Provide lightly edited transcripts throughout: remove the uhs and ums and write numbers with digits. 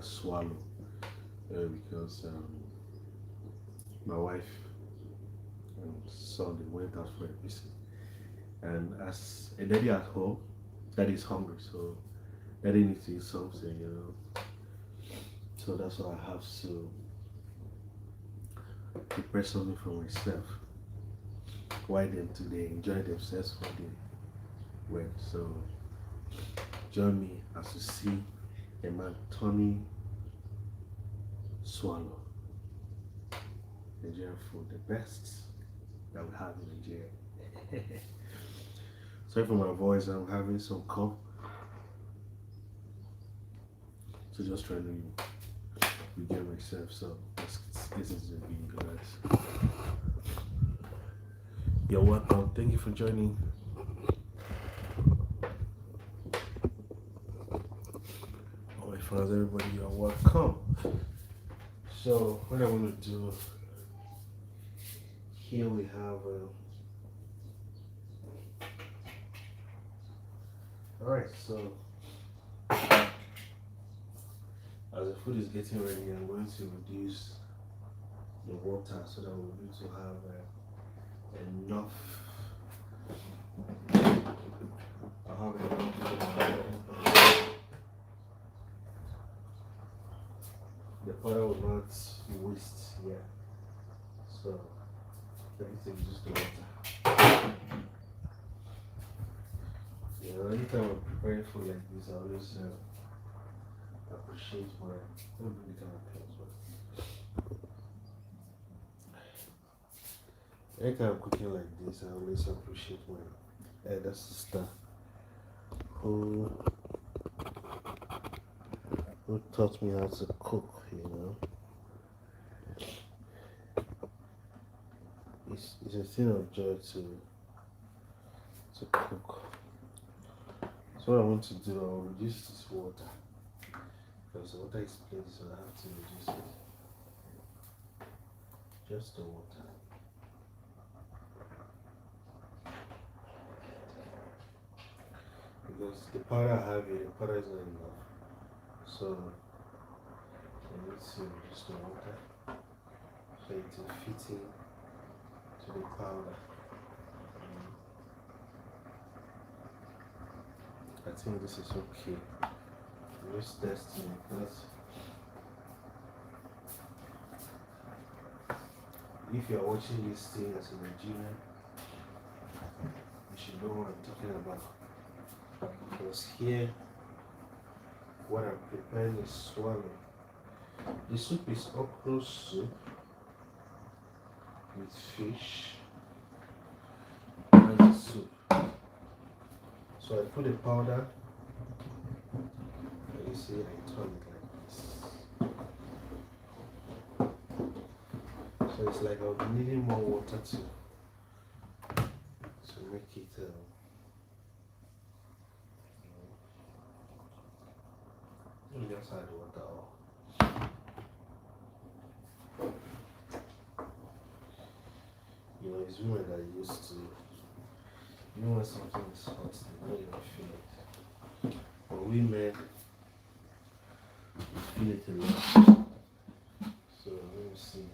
I swallow because my wife and son they went out for a visit, and as a daddy at home, daddy is hungry, so daddy needs to eat something, So that's why I have to prepare something for myself. Why them too they enjoy themselves for the went. So join me as you see a man turning swallow Nigerian food, the best that we have in Nigeria. Sorry for my voice, I'm having some cough. So just trying to regain myself. So let's get into the video, guys. You're welcome. Thank you for joining. All my friends, everybody, you're welcome. So what I want to do here, we have all right. So as the food is getting ready, I'm going to reduce the water so that we'll need to have enough. I'll have enough. The powder will not waste here. So everything is just the water. Anytime I'm preparing food like this, I always appreciate my. Let me bring it down close. Anytime I'm cooking like this, I always appreciate my elder sister who taught me how to cook. It's a thing of joy to cook. So what I want to do, I'll reduce this water because the water is plenty, so I have to reduce it. Just the water. Because the powder I have here, the powder is not enough. So I need to reduce the water so it will fit in to the powder. I think this is okay. Just testing it because if you are watching this thing as a Nigerian, you should know what I'm talking about. Because here, what I'm preparing is swallow. The soup is okra soup with fish and the soup. So I put the powder, and you see I turn it like this. So it's like I'll be needing more water to make it. Let me just add the water. It's women that used to. When something is hot, they don't even feel it. But we men feel it a lot. So let me see.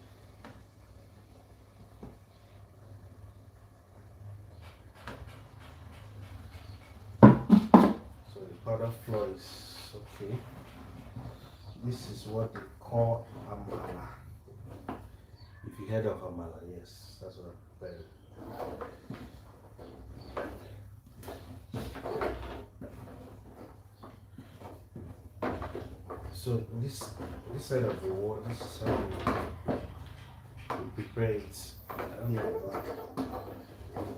So the powder flour is okay. This is what they call amala. If you heard of amala, yes, that's what I'm preparing. So this side of the wall, this is how we prepare it. I don't know about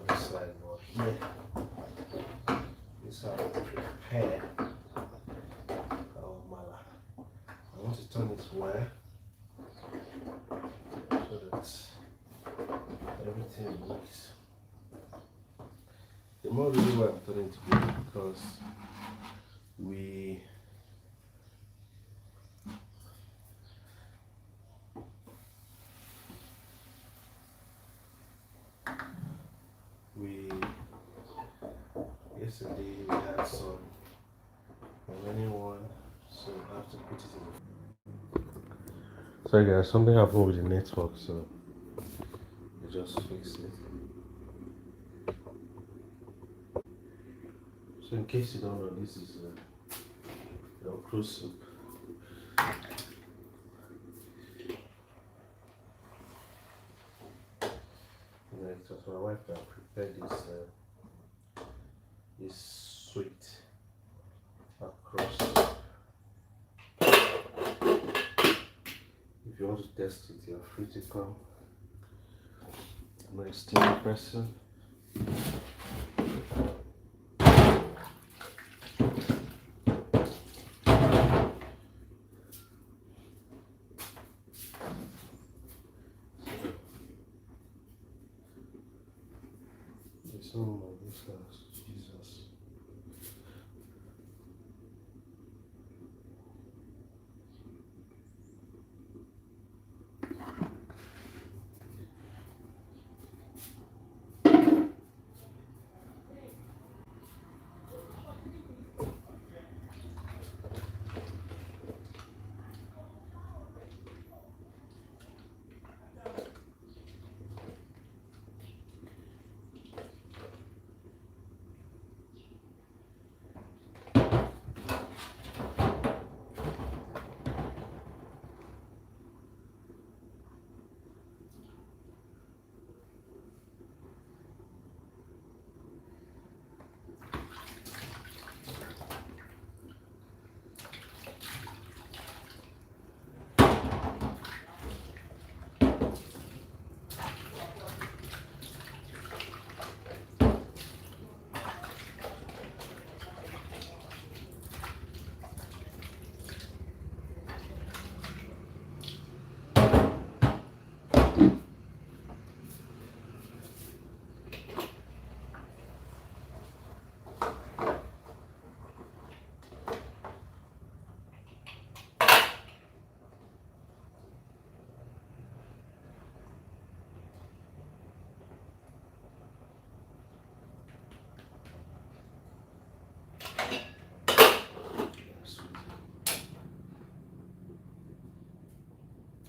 this side, but here, this is how we prepare our mala. I want to turn it where so that everything works. The more reason why I'm turning it together because we yesterday we had some remaining one, so I have to put it in. Sorry guys, something happened with the network, so I just fixed it. So in case you don't know, this is the okra soup. And it was my wife that prepared this sweet okra soup. If you want to test it, you're free to come. I'm still in person. Oh my goodness, Jesus.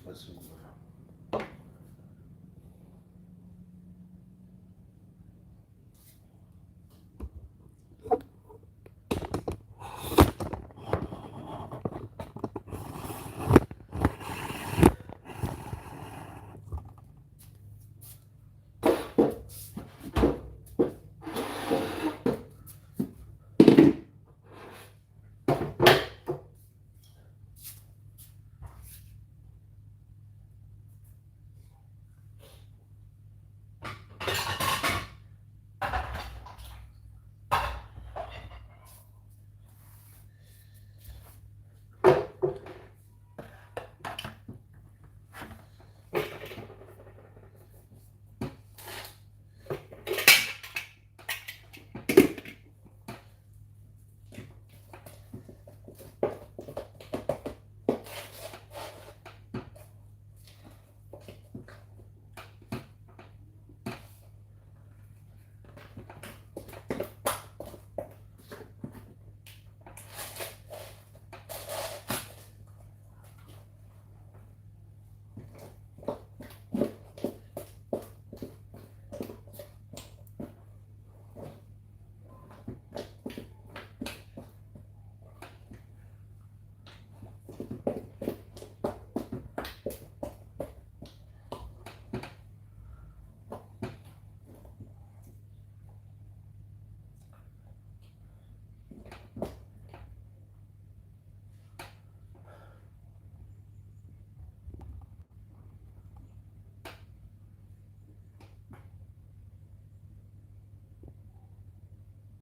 Let's see.